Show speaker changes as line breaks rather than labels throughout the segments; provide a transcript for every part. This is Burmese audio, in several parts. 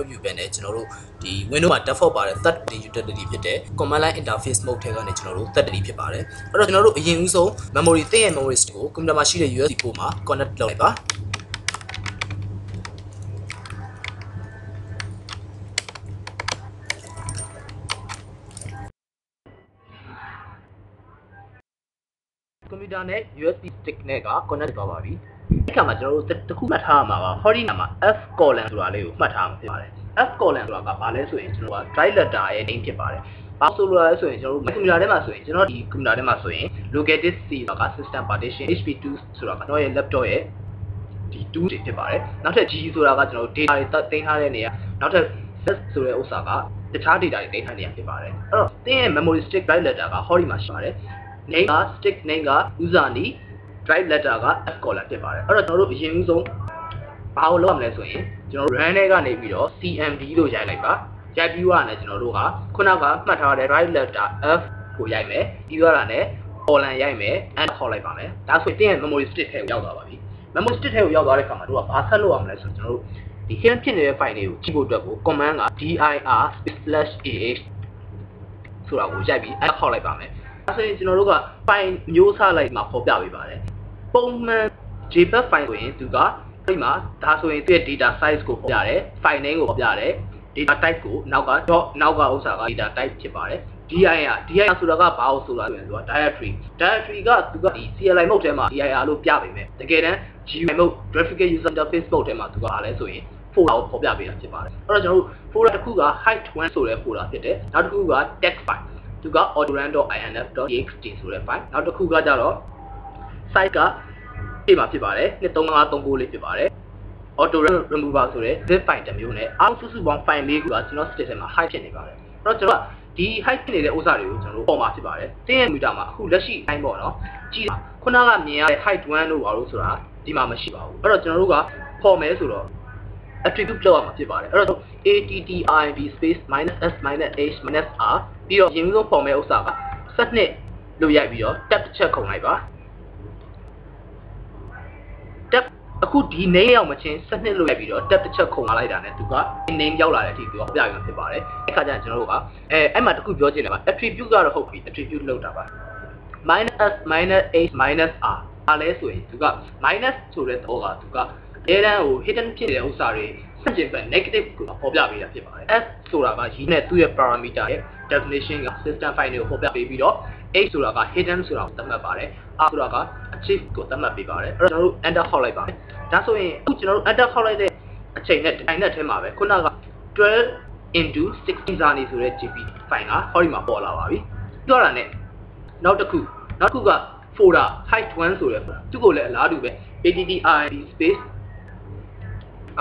ပြုပဲနဲ့ကျွန်တော်တို့ဒီ Windows မှာ default ပါတဲ့ third party utility ဖြစ်တဲ့ command line interface mode ထဲကနေကျွန်တော်တို့ third party ဖြစ်ပါတယ်အဲ့တော့ကျွန်တော်တို့အရင်ဦးဆုံး memory သင်ရဲ့ memory stick ကို computer မှာရှိတဲ့ USB port မှာ connect လုပ်လိုက်ပါကွန်ပျူတာနဲ့ USB stick နဲ့က connect သွားပါပြီ။ဒီခါမှာကျွန်တော်တို့တစ်ခုမှတ်ထားရမှာက ဟောဒီနာမှာ F colon ဆိုတာလေးကိုမှတ်ထားမှာဖြစ်ပါတယ်။ F colon ဆိုတာကဘာလဲဆိုရင်ကျွန်တော်က drive letter ရဲ့ name ဖြစ်ပါတယ်။ဘာဆိုလိုလဲဆိုရင်ကျွန်တော်တို့ကွန်ပျူတာထဲမှာဆိုရင်ကျွန်တော်ဒီကွန်ပျူတာထဲမှာဆိုရင် local disk C ဆိုတာက system partition HP2 ဆိုတာကကျွန်တော်ရဲ့ laptop ရဲ့ဒီ2တွေဖြစ်ပါတယ်။နောက်ထပ် G ဆိုတာကကျွန်တော်တို့ data တွေတင်ထားတဲ့နေရာနောက်ထပ် Z ဆိုတဲ့ဥစ္စာကတခြား data တွေတင်ထားနေရဖြစ်ပါတယ်။အဲ့တော့သင်ရဲ့ memory stick drive letter ကဟောဒီမှာရှိပါတယ်။ name က stick name က user name drive letter က F colon ဖြစ်ပါတယ်အဲ့တော့ကျွန်တော်တို့အရင်ဦးဆုံးဘာလို့လုပ်ရမလဲဆိုရင်ကျွန်တော်တို့ run ထဲကနေပြီးတော့ cmd လို့ရိုက်လိုက်ပါရိုက်ပြီးသွားတယ်ကျွန်တော်တို့ကခုနကမှတ်ထားတဲ့ drive letter F ကိုရိုက်မယ်ပြီးသွားတာနဲ့ colon ရိုက်မယ် and ခေါ်လိုက်ပါမယ်ဒါဆိုရင်တင်းရဲ့ memory stick ထဲကိုရောက်သွားပါပြီ memory stick ထဲကိုရောက်သွားတဲ့အခါမှာတို့ကဘာဆက်လုပ်ရမလဲဆိုတော့ကျွန်တော်တို့ဒီ hidden ဖြစ်နေတဲ့ file တွေကိုကြည့်ဖို့အတွက်ကို command က dir/ah ဆိုတာကိုရိုက်ပြီး and ခေါ်လိုက်ပါမယ်ဒါဆိုရင်ကျွန်တော်တို့က file မျိုးစားလိုက်မှာပေါ်ပြပေးပါတယ်ပုံမှန် JPEG file ဆိုရင်သူကဒီမှာဒါဆိုရင်သူ့ရဲ့ data size ကိုပေါ်ပြတယ် file name ကိုပေါ်ပြတယ် data type ကိုနောက်ကဥစ္စာက data type ဖြစ်ပါတယ် dir ဆိုတာကဘာလို့ဆိုတာဆိုရင်သူက directory ကသူကဒီ CLI mode ထဲမှာ dir လို့ပြပေမဲ့တကယ်တမ်း GUI mode graphical user interface mode ထဲမှာသူကဘာလဲဆိုရင် folder ကိုပေါ်ပြပေးတာဖြစ်ပါတယ်အဲ့တော့ကျွန်တော်တို့ folder တစ်ခုက height1 ဆိုတဲ့ folder ဖြစ်တယ်နောက်တစ်ခုက text file သူက autorun.inf.txt ဆိုတဲ့ file နောက်တစ်ခုကကြတော့ site ကဒီမှာဖြစ်ပါတယ်23539လေးဖြစ်ပါတယ် auto remover ဆိုတဲ့ zip file တစ်မျိုးနဲ့အားစုစုပေါင်း file လေးခုကကျွန်တော် system မှာ hide ဖြစ်နေပါတယ်အဲ့တော့ကျွန်တော်ကဒီ hide ဖြစ်နေတဲ့ဥစ္စာတွေကိုကျွန်တော်တို့ပေါ်မှာဖြစ်ပါတယ်တင်းရဲ့ computer မှာအခုလက်ရှိအတိုင်းပေါ့နော်ကြည့်ခုနကမြင်ရတဲ့ hide 1လို့ပါလို့ဆိုတာဒီမှာမရှိပါဘူးအဲ့တော့ကျွန်တော်တို့ကပေါ်မယ်ဆိုတော့ attribute လောက်ရမှာဖြစ်ပါတယ်အဲ့တော့ attib space -s -h -r ပြီးတော့ရင်ဆုံးပေါ်မယ်ဥစ္စာက12လို့ရိုက်ပြီးတော့ tab တစ်ချက်ခုန်လိုက်ပါtab အခုဒီ name ရောက်မချင်း12လို့ရိုက်ပြီးတော့ tab တစ်ချက်ခုန်လာလိုက်တာနဲ့သူက name ရောက်လာတဲ့အထိသူကပြရမှာဖြစ်ပါတယ်အဲ့ခါကျရင်ကျွန်တော်တို့ကအဲ့မှာတခုပြောချင်တယ်ပါ attribute ကတော့ဟုတ်ပြီ attribute လောက်တာပါ-s -h -r အားလဲဆိုရင်သူက minus ဆိုတဲ့တော့ကသူကအဲတန်းကို hidden ဖြစ်တဲ့ဥစ္စာတွေစက်ကျင်ပဲ negative ကိုပေါ်ပြပေးတာဖြစ်ပါတယ် s ဆိုတာကရည်နဲ့သူ့ရဲ့ parameter ရဲ့ definition က system file တွေကိုပေါ်ပြပေးပြီးတော့ h ဆိုတာက hidden ဆိုတာကိုသတ်မှတ်ပါတယ် r ဆိုတာက achieve ကိုသတ်မှတ်ပေးပါတယ်အဲ့တော့ကျွန်တော်တို့ enter ခေါက်လိုက်ပါမယ်ဒါဆိုရင်အခုကျွန်တော်တို့ enter ခေါက်လိုက်တဲ့အချိန်နဲ့ဒီတိုင်းနဲ့ထဲမှာပဲခုနက 12x16 ဇာနေဆိုတဲ့ gp file ကဟောဒီမှာပေါ်လာပါပြီပြောတာနဲ့နောက်တစ်ခုက folder height1 ဆိုတဲ့သူ့ကိုလည်းအလားတူပဲ attib space -s -h -r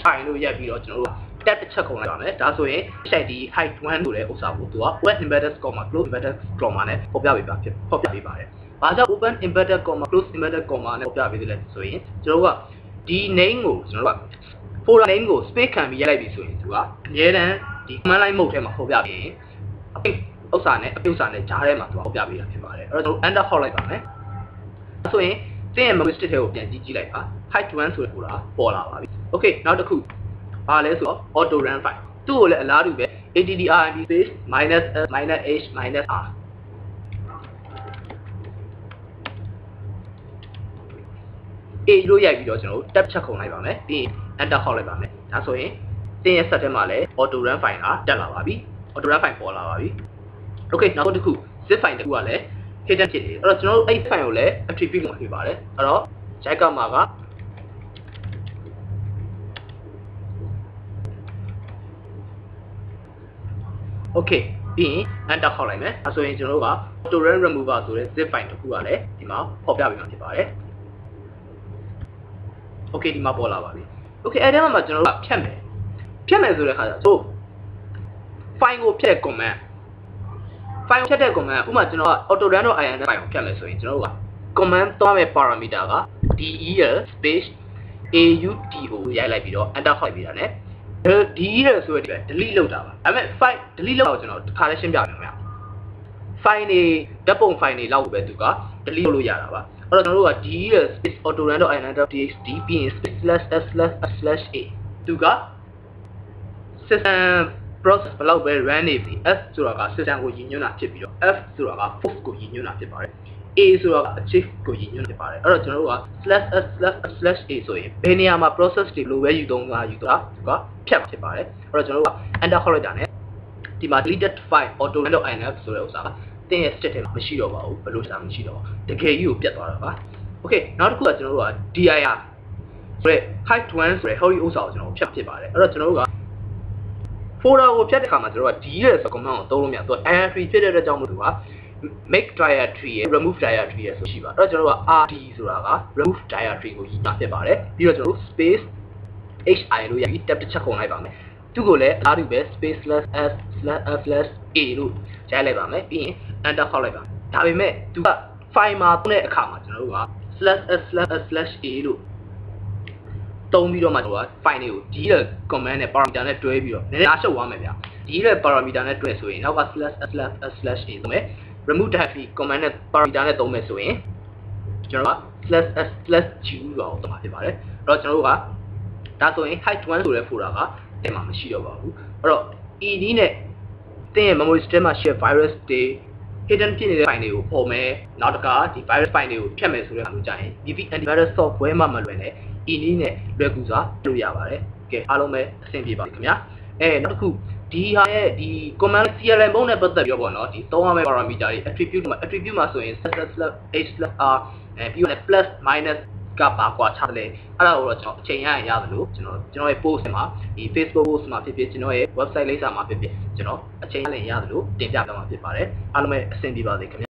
hi လို့ရက်ပြီးတော့ကျွန်တော်တို့ tab တစ်ချက်ခုန်လိုက်ပါမယ်ဒါဆိုရင် hid height1 ဆိုတဲ့ဥစ္စာကိုသူက open inverted comma close inverted comma နဲ့ပေါ်ပြပေးပါတယ်။ဘာကြောင့် open inverted comma close inverted comma နဲ့ပေါ်ပြပေးသလဲဆိုရင်ကျွန်တော်တို့ကဒီ name ကိုကျွန်တော်တို့က folder name ကို space ခံပြီးရိုက်လိုက်ပြီဆိုရင်သူကအများတန်းဒီ command line mode ထဲမှာပေါ်ပြပေးရင်အပိတ်ဥစ္စာနဲ့အပိတ်ဥစ္စာနဲ့ဂျားထဲမှာသူကပေါ်ပြပေးတာဖြစ်ပါတယ်။အဲ့တော့ကျွန်တော် enter ခေါက်လိုက်ပါမယ်။ဒါဆိုရင်သင်ရဲ့ memory stick ထဲကိုပြန်ကြည့်လိုက်ပါ height1 ဆိုတဲ့ folder ပေါ်လာပါပြီ okay နောက်တစ်ခုဘာလဲဆိုတော့ auto run file သူ့ကိုလည်းအလားတူပဲ attib space -s -h -r a လို့ရိုက်ပြီးတော့ကျွန်တော်တို့ tab ချက်ခုန်လိုက်ပါမယ်ပြီးရင် enter ခေါက်လိုက်ပါမယ်ဒါဆိုရင်သင်ရဲ့ set ထဲမှာလည်း auto run file ကတက်လာပါပြီ auto run file ပေါ်လာပါပြီ okay နောက်တစ်ခု zip file တစ်ခုကလည်း hidden ဖြစ်နေတယ်အဲ့တော့ကျွန်တော်တို့အဲ့ file ကိုလည်း attribute လုပ်ပေးပါတယ်အဲ့တော့ jack မှာကokay ပြီးရင် enter ခေါက်လိုက်မယ်အဲဆိုရင်ကျွန်တော်တို့က auto run remover ဆိုတဲ့ zip file တစ်ခုကလည်းဒီမှာပေါ်ပြပေးမှာဖြစ်ပါတယ် okay ဒီမှာပေါ်လာပါပြီ okay အဲ့ဒီမှာကျွန်တော်တို့ကဖြတ်မယ်ဆိုတဲ့အခါကျတော့ file ကိုဖြတ် command ဖြတ်တဲ့ command ဥပမာကျွန်တော်က autorun.in နဲ့ file ကိုဖြတ်မယ်ဆိုရင်ကျွန်တော်တို့က command သွားမဲ့ parameter က del space auto ရိုက်လိုက်ပြီးတော့ enter ခေါက်ပြီးတာ ਨੇ del ဆိုရတဲ့ delete လုပ်တာပါဒါပေမဲ့ file delete လုပ်အောင်ကျွန်တော်တစ်ခါလေးရှင်းပြမယ်ခင်ဗျာ file တွေဓာတ်ပုံ file တွေလောက်ပဲသူက delete လုပ်လို့ရတာပါ တော့ကျွန်တော်တို့ကဒီရဲ့ space autorun.inline.txt ပြီးရင် space/s/a သူက system process ဘယ်လောက်ပဲ run နေပြီ s ဆိုတာက system ကိုရည်ညွှန်းတာဖြစ်ပြီးတော့ f ဆိုတာက force ကိုရည်ညွှန်းတာဖြစ်ပါတယ် a ဆိုတာက achieve ကိုရည်ညွှန်းတာဖြစ်ပါတယ်အဲ့တော့ကျွန်တော်တို့က /s/s/a ဆိုရင်ဘယ်နေရာမှာ process တွေလိုပဲယူသုံးတာယူတာသူကဖြတ်ဖြစ်ပါတယ်အဲ့တော့ကျွန်တော်တို့က enter ခေါက်လိုက်တာ ਨੇ ဒီမှာ deleted file autorun.inf ဆိုတဲ့ဥစ္စာကတင်းရဲ့ state ထဲမှာမရှိတော့ပါဘူးဘယ်လိုစာမရှိတော့ပါတကယ်ကြီးကိုပြတ်သွားတာပါ okay နောက်တစ်ခုကကျွန်တော်တို့က dir ဆိုတဲ့ height 1ဆိုတဲ့ hurry ဥစ္စာကိုကျွန်တော်ဖြတ်ဖြစ်ပါတယ်အဲ့တော့ကျွန်တော်တို့က folder ကိုဖြတ်တဲ့အခါမှာကျွန်တော်တို့က d ရဲ့ command ကိုသုံးလို့မရဘူးသူက entry ဖြစ်တဲ့အတွက်ကြောင့်မို့လို့က make directory ရယ် remove directory ရယ်ဆိုရှိပါအဲ့တော့ကျွန်တော်တို့က rd ဆိုတာက remove directory ကိုရည်ညွှန်းဖြစ်ပါတယ်ပြီးတော့ကျွန်တော်တို့ space hi လို့ရပြီး tab တစ်ချက်ခုံလိုက်ပါမယ်သူ့ကိုလည်းအားတူပဲ space/s/f/a လို့ရိုက်လိုက်ပါမယ်ပြီးရင် enter ခေါက်လိုက်ပါဒါပေမဲ့သူက file မှာသုံးတဲ့အခါမှာကျွန်တော်တို့က /s/s/a လို့သုံးပြီးတော့မှကျွန်တော်က file တွေကိုဒီရဲ့ command နဲ့ parameter နဲ့တွဲပြီးတော့နည်းနည်းအားရှုပ်သွားမယ်ဗျာဒီရဲ့ parameter နဲ့တွဲဆိုရင်နောက်က /s/s/a သုံးမယ် remove directory command နဲ့ parameter နဲ့သုံးမယ်ဆိုရင်ကျွန်တော်က /s/g လို့သုံးမှာဖြစ်ပါတယ်အဲ့တော့ကျွန်တော်တို့ကဒါဆိုရင် height 1ဆိုတဲ့ folder ကအဲ့မှာမရှိတော့ပါဘူးအဲ့တော့ ed နဲ့တင်းရဲ့ memory system မှာရှိတဲ့ virus တွေ hidden ဖြစ်နေတဲ့ file တွေကိုပေါ်မယ်နောက်တစ်ခါဒီ virus file တွေကိုဖြတ်မယ်ဆိုတဲ့အခါမျိုးကြရင် VP antivirus software မှမလွယ်နဲ့ ed နဲ့လွယ်ကူစွာလုပ်ရပါတယ်ကဲအားလုံးပဲအဆင်ပြေပါခင်ဗျာနောက်တစ်ခုဒီဟာရဲ့ဒီ command CLM ပုံနဲ့ပတ်သက်ပြီးတော့ပေါ့နော်ဒီသုံးရမယ့် parameter တွေ attribute မှာဆိုရင် /h/r ပြီးတော့ plus minus ကပါကွာချတယ်အဲ့ဒါကိုတော့ကျွန်တော်အချိန်ရရင်ရတယ်လို့ကျွန်တော်ရဲ့ post မှာဒီ Facebook post မှာဖြစ်ဖြစ်ကျွန်တော်ရဲ့ website လိပ်စာမှာဖြစ်ဖြစ်ကျွန်တော်အချိန်ရရင်ရတယ်လို့တင်ပြသွားမှာဖြစ်ပါတယ်အားလုံးပဲအဆင်ပြေပါစေခင်ဗျာ